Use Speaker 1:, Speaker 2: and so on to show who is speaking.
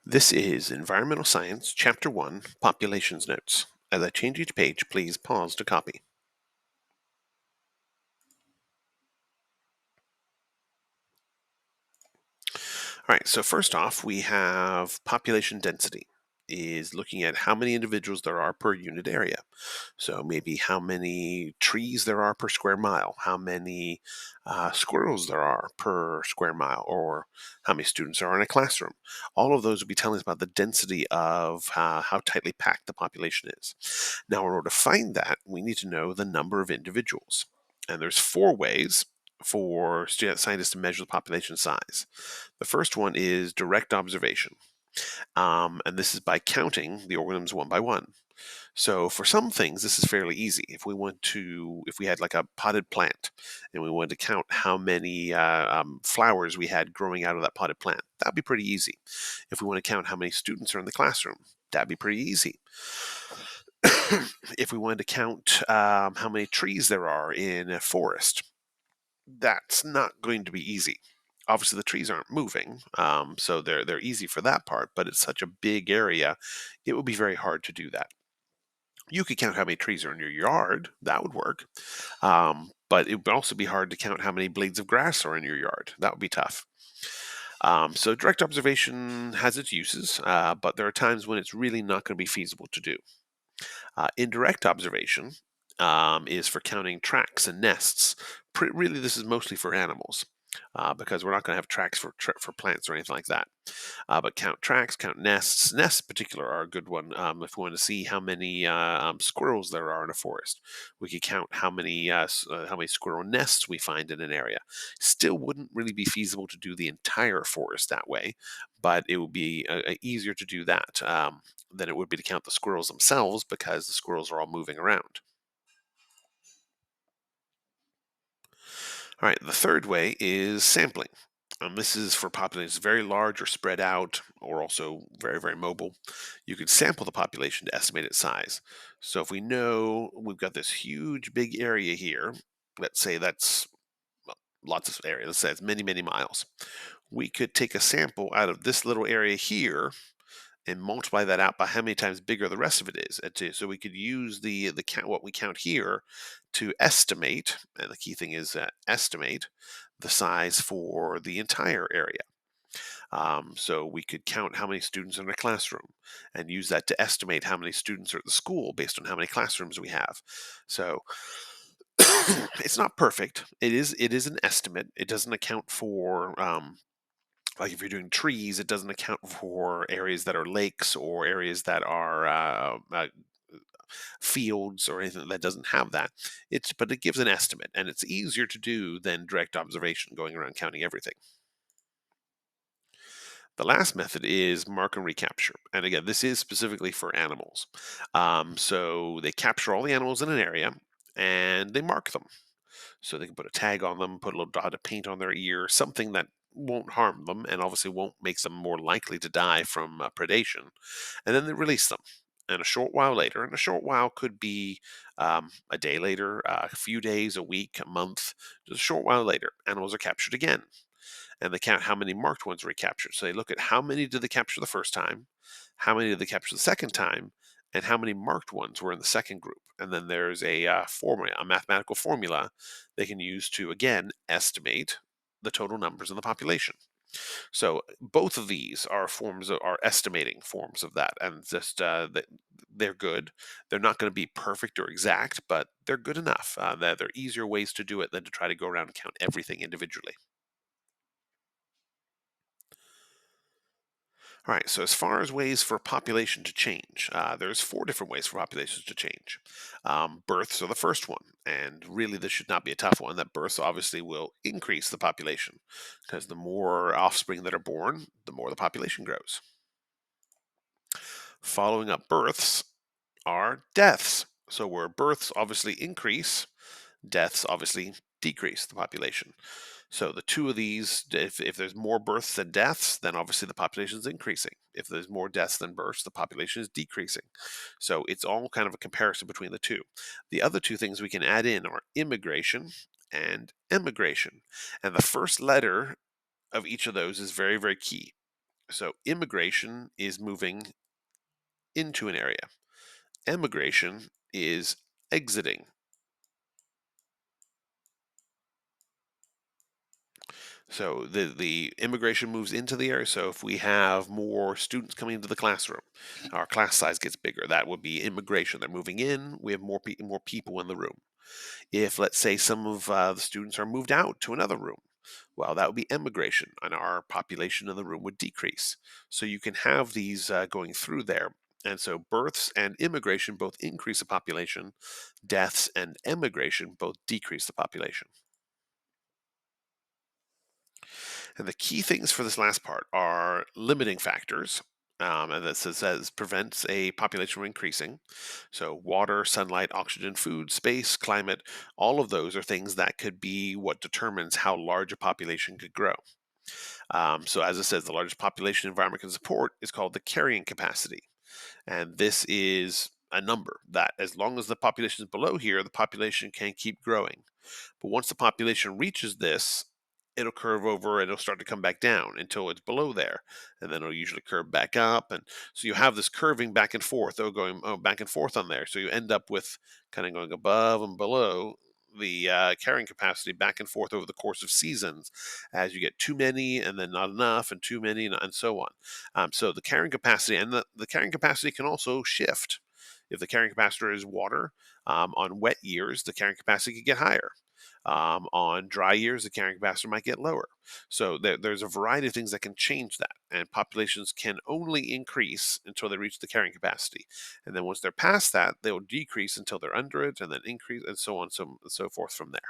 Speaker 1: This is Environmental Science, Chapter 1, Populations Notes. As I change each page, please pause to copy. All right, so first off, we have population density, is looking at how many individuals there are per unit area. So maybe how many trees there are per square mile, how many squirrels there are per square mile, or how many students are in a classroom. All of those will be telling us about the density of how tightly packed the population is. Now, in order to find that, we need to know the number of individuals. And there's four ways for scientists to measure the population size. The first one is direct observation. And this is by counting the organisms one by one. So for some things, this is fairly easy. If we had like a potted plant and we wanted to count how many flowers we had growing out of that potted plant, that'd be pretty easy. If we want to count how many students are in the classroom, that'd be pretty easy. If we wanted to count how many trees there are in a forest, that's not going to be easy. Obviously, the trees aren't moving, so they're easy for that part. But it's such a big area, it would be very hard to do that. You could count how many trees are in your yard; that would work. But it would also be hard to count how many blades of grass are in your yard. That would be tough. So direct observation has its uses, but there are times when it's really not going to be feasible to do. Indirect observation is for counting tracks and nests. Really, this is mostly for animals because we're not going to have tracks for plants or anything like that. But count tracks, count nests. Nests, in particular, are a good one. If we want to see how many squirrels there are in a forest, we could count how many squirrel nests we find in an area. Still, wouldn't really be feasible to do the entire forest that way, but it would be easier to do that than it would be to count the squirrels themselves because the squirrels are all moving around. All right, the third way is sampling. This is for populations very large or spread out, or also very, very mobile. You could sample the population to estimate its size. So if we know we've got this huge, big area here, let's say that's lots of area, let's say it's many, many miles. We could take a sample out of this little area here and multiply that out by how many times bigger the rest of it is. So we could use the count what we count here to estimate, and the key thing is estimate the size for the entire area. So we could count how many students are in a classroom and use that to estimate how many students are at the school based on how many classrooms we have. So it's not perfect. It is an estimate. It doesn't account for like if you're doing trees, it doesn't account for areas that are lakes or areas that are fields or anything that doesn't have that. But it gives an estimate, and it's easier to do than direct observation, going around counting everything. The last method is mark and recapture, and again, this is specifically for animals. So they capture all the animals in an area, and they mark them. So they can put a tag on them, put a little dot of paint on their ear, something that won't harm them and obviously won't make them more likely to die from predation. And then they release them. And a short while later, and a short while could be a day later, a few days, a week, a month, just a short while later, animals are captured again. And they count how many marked ones were captured. So they look at how many did they capture the first time, how many did they capture the second time, and how many marked ones were in the second group. And then there's a formula, a mathematical formula they can use to again estimate the total numbers in the population. So both of these are are estimating forms of that, and just they're good. They're not going to be perfect or exact, but they're good enough. That they're easier ways to do it than to try to go around and count everything individually. All right, so as far as ways for population to change, there's four different ways for populations to change. Births are the first one, and really this should not be a tough one. That births obviously will increase the population because the more offspring that are born, the more the population grows. Following up births are deaths. So where births obviously increase, deaths obviously decrease the population. So the two of these, if there's more births than deaths, then obviously the population is increasing. If there's more deaths than births, the population is decreasing. So it's all kind of a comparison between the two. The other two things we can add in are immigration and emigration. And the first letter of each of those is very, very key. So immigration is moving into an area. Emigration is exiting. So the immigration moves into the area. So if we have more students coming into the classroom, our class size gets bigger. That would be immigration. They're moving in. We have more people in the room. If, let's say, some of the students are moved out to another room, well, that would be emigration, and our population in the room would decrease. So you can have these going through there. And so births and immigration both increase the population, deaths and emigration both decrease the population. And the key things for this last part are limiting factors. And that says prevents a population from increasing. So water, sunlight, oxygen, food, space, climate, all of those are things that could be what determines how large a population could grow. So as it says, the largest population environment can support is called the carrying capacity. And this is a number that as long as the population is below here, the population can keep growing. But once the population reaches this, it'll curve over and it'll start to come back down until it's below there. And then it'll usually curve back up. And so you have this curving back and forth, going back and forth on there. So you end up with kind of going above and below the carrying capacity back and forth over the course of seasons as you get too many and then not enough and too many and so on. So the carrying capacity and the carrying capacity can also shift. If the carrying capacity is water, on wet years, the carrying capacity could get higher. On dry years, the carrying capacity might get lower. So there's a variety of things that can change that, and populations can only increase until they reach the carrying capacity, and then once they're past that, they will decrease until they're under it, and then increase, and so on, so forth from there.